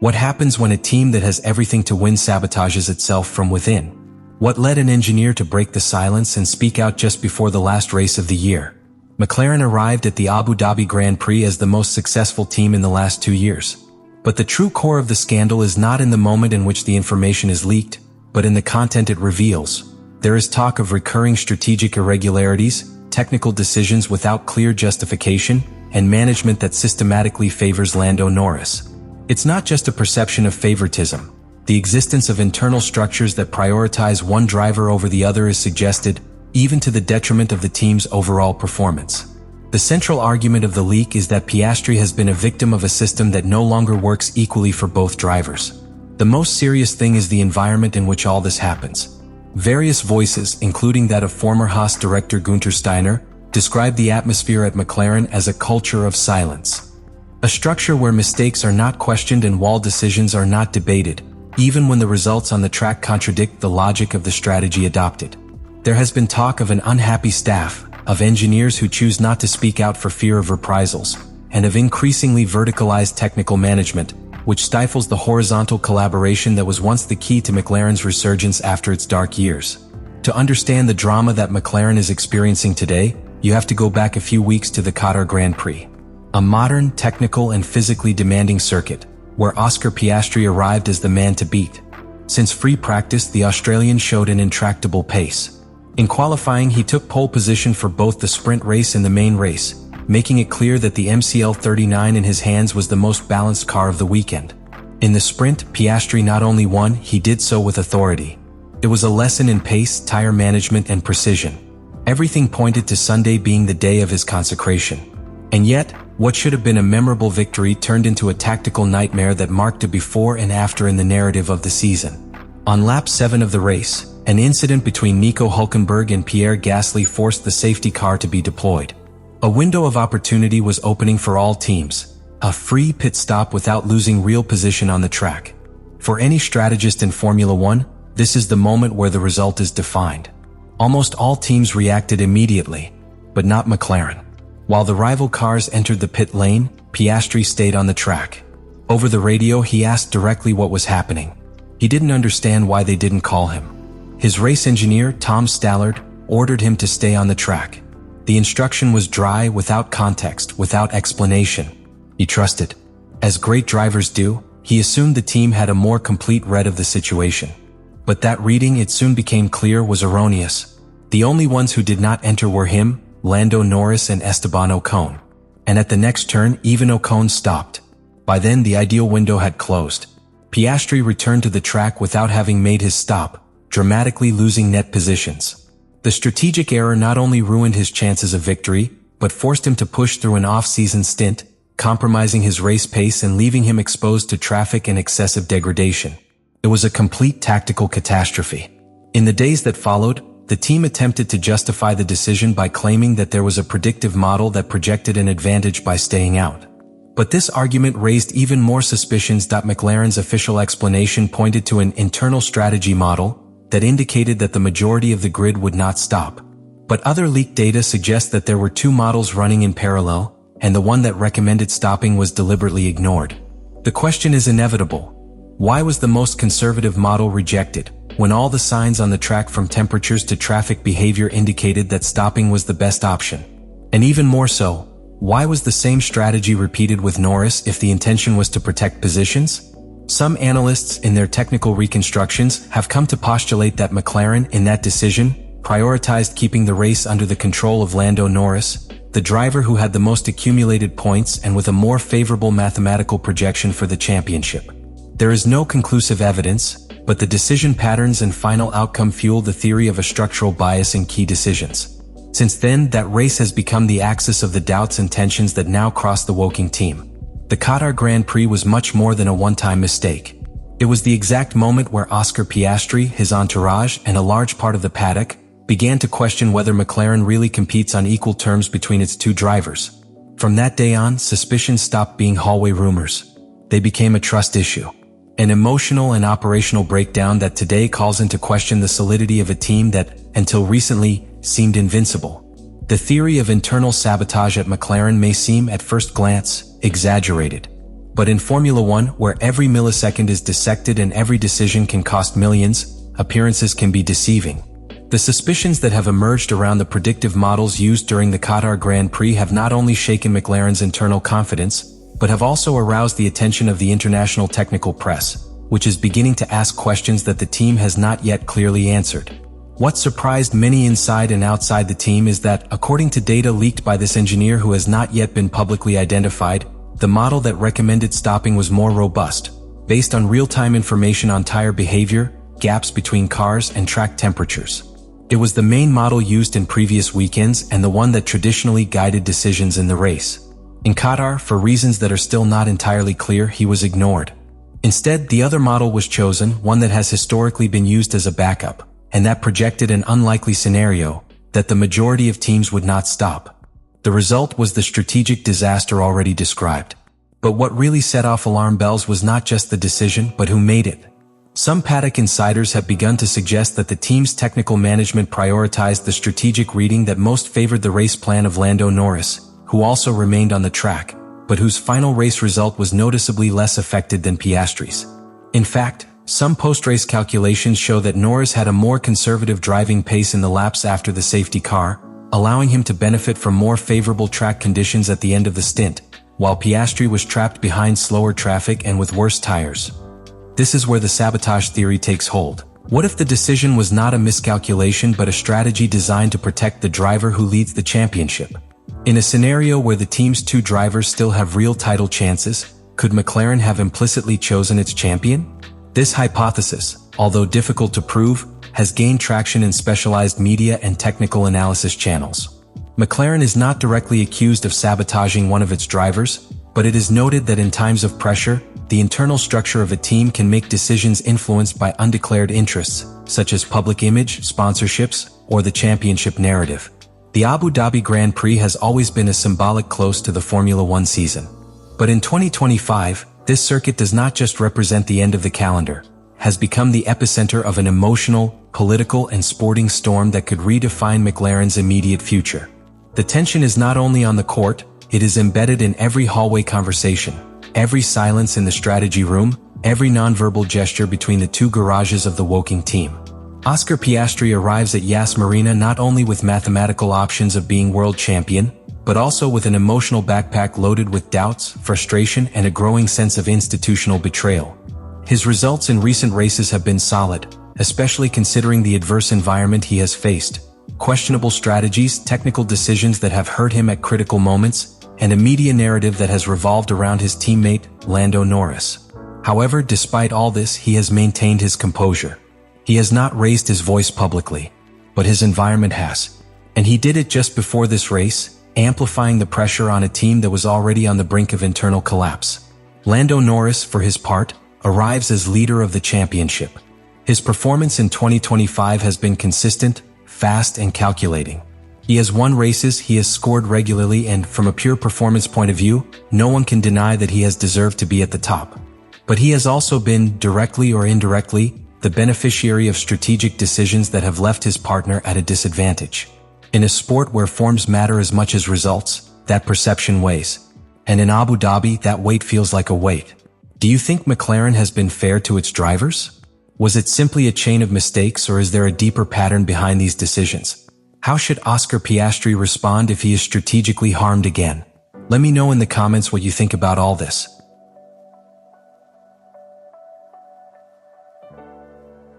What happens when a team that has everything to win sabotages itself from within? What led an engineer to break the silence and speak out just before the last race of the year? McLaren arrived at the Abu Dhabi Grand Prix as the most successful team in the last 2 years. But the true core of the scandal is not in the moment in which the information is leaked, but in the content it reveals. There is talk of recurring strategic irregularities, technical decisions without clear justification, and management that systematically favors Lando Norris. It's not just a perception of favoritism. The existence of internal structures that prioritize one driver over the other is suggested, even to the detriment of the team's overall performance. The central argument of the leak is that Piastri has been a victim of a system that no longer works equally for both drivers. The most serious thing is the environment in which all this happens. Various voices, including that of former Haas director Günther Steiner, describe the atmosphere at McLaren as a culture of silence. A structure where mistakes are not questioned and wall decisions are not debated, even when the results on the track contradict the logic of the strategy adopted. There has been talk of an unhappy staff, of engineers who choose not to speak out for fear of reprisals, and of increasingly verticalized technical management, which stifles the horizontal collaboration that was once the key to McLaren's resurgence after its dark years. To understand the drama that McLaren is experiencing today, you have to go back a few weeks to the Qatar Grand Prix. A modern, technical, and physically demanding circuit, where Oscar Piastri arrived as the man to beat. Since free practice, the Australian showed an intractable pace. In qualifying, he took pole position for both the sprint race and the main race, making it clear that the MCL 39 in his hands was the most balanced car of the weekend. In the sprint, Piastri not only won, he did so with authority. It was a lesson in pace, tire management, and precision. Everything pointed to Sunday being the day of his consecration. And yet, what should have been a memorable victory turned into a tactical nightmare that marked a before and after in the narrative of the season. On lap 7 of the race, an incident between Nico Hülkenberg and Pierre Gasly forced the safety car to be deployed. A window of opportunity was opening for all teams, a free pit stop without losing real position on the track. For any strategist in Formula One, this is the moment where the result is defined. Almost all teams reacted immediately, but not McLaren. While the rival cars entered the pit lane, Piastri stayed on the track. Over the radio, he asked directly what was happening. He didn't understand why they didn't call him. His race engineer, Tom Stallard, ordered him to stay on the track. The instruction was dry, without context, without explanation. He trusted. As great drivers do, he assumed the team had a more complete read of the situation. But that reading, it soon became clear, was erroneous. The only ones who did not enter were him, Lando Norris, and Esteban Ocon. And at the next turn, even Ocon stopped. By then, the ideal window had closed. Piastri returned to the track without having made his stop, dramatically losing net positions. The strategic error not only ruined his chances of victory, but forced him to push through an off-season stint, compromising his race pace and leaving him exposed to traffic and excessive degradation. It was a complete tactical catastrophe. In the days that followed, the team attempted to justify the decision by claiming that there was a predictive model that projected an advantage by staying out. But this argument raised even more suspicions. McLaren's official explanation pointed to an internal strategy model that indicated that the majority of the grid would not stop. But other leaked data suggests that there were two models running in parallel, and the one that recommended stopping was deliberately ignored. The question is inevitable. Why was the most conservative model rejected, when all the signs on the track from temperatures to traffic behavior indicated that stopping was the best option? And even more so, why was the same strategy repeated with Norris if the intention was to protect positions? Some analysts in their technical reconstructions have come to postulate that McLaren, in that decision, prioritized keeping the race under the control of Lando Norris, the driver who had the most accumulated points and with a more favorable mathematical projection for the championship. There is no conclusive evidence, but the decision patterns and final outcome fuel the theory of a structural bias in key decisions. Since then, that race has become the axis of the doubts and tensions that now cross the Woking team. The Qatar Grand Prix was much more than a one-time mistake. It was the exact moment where Oscar Piastri, his entourage, and a large part of the paddock began to question whether McLaren really competes on equal terms between its two drivers. From that day on, suspicions stopped being hallway rumors. They became a trust issue. An emotional and operational breakdown that today calls into question the solidity of a team that, until recently, seemed invincible. The theory of internal sabotage at McLaren may seem, at first glance, exaggerated. But in Formula One, where every millisecond is dissected and every decision can cost millions, appearances can be deceiving. The suspicions that have emerged around the predictive models used during the Qatar Grand Prix have not only shaken McLaren's internal confidence, but have also aroused the attention of the international technical press, which is beginning to ask questions that the team has not yet clearly answered. What surprised many inside and outside the team is that, according to data leaked by this engineer who has not yet been publicly identified, the model that recommended stopping was more robust, based on real-time information on tire behavior, gaps between cars, and track temperatures. It was the main model used in previous weekends and the one that traditionally guided decisions in the race. In Qatar, for reasons that are still not entirely clear, he was ignored. Instead, the other model was chosen, one that has historically been used as a backup, and that projected an unlikely scenario, that the majority of teams would not stop. The result was the strategic disaster already described. But what really set off alarm bells was not just the decision, but who made it. Some paddock insiders have begun to suggest that the team's technical management prioritized the strategic reading that most favored the race plan of Lando Norris, who also remained on the track, but whose final race result was noticeably less affected than Piastri's. In fact, some post-race calculations show that Norris had a more conservative driving pace in the laps after the safety car, allowing him to benefit from more favorable track conditions at the end of the stint, while Piastri was trapped behind slower traffic and with worse tires. This is where the sabotage theory takes hold. What if the decision was not a miscalculation but a strategy designed to protect the driver who leads the championship? In a scenario where the team's two drivers still have real title chances, could McLaren have implicitly chosen its champion? This hypothesis, although difficult to prove, has gained traction in specialized media and technical analysis channels. McLaren is not directly accused of sabotaging one of its drivers, but it is noted that in times of pressure, the internal structure of a team can make decisions influenced by undeclared interests, such as public image, sponsorships, or the championship narrative. The Abu Dhabi Grand Prix has always been a symbolic close to the Formula One season. But in 2025, this circuit does not just represent the end of the calendar, has become the epicenter of an emotional, political, and sporting storm that could redefine McLaren's immediate future. The tension is not only on the court, it is embedded in every hallway conversation, every silence in the strategy room, every nonverbal gesture between the two garages of the Woking team. Oscar Piastri arrives at Yas Marina not only with mathematical options of being world champion, but also with an emotional backpack loaded with doubts, frustration, and a growing sense of institutional betrayal. His results in recent races have been solid, especially considering the adverse environment he has faced. Questionable strategies, technical decisions that have hurt him at critical moments, and a media narrative that has revolved around his teammate, Lando Norris. However, despite all this, he has maintained his composure. He has not raised his voice publicly, but his environment has. And he did it just before this race, amplifying the pressure on a team that was already on the brink of internal collapse. Lando Norris, for his part, arrives as leader of the championship. His performance in 2025 has been consistent, fast, and calculating. He has won races, he has scored regularly, and from a pure performance point of view, no one can deny that he has deserved to be at the top. But he has also been, directly or indirectly, the beneficiary of strategic decisions that have left his partner at a disadvantage. In a sport where forms matter as much as results, that perception weighs. And in Abu Dhabi, that weight feels like a weight. Do you think McLaren has been fair to its drivers? Was it simply a chain of mistakes, or is there a deeper pattern behind these decisions? How should Oscar Piastri respond if he is strategically harmed again? Let me know in the comments what you think about all this.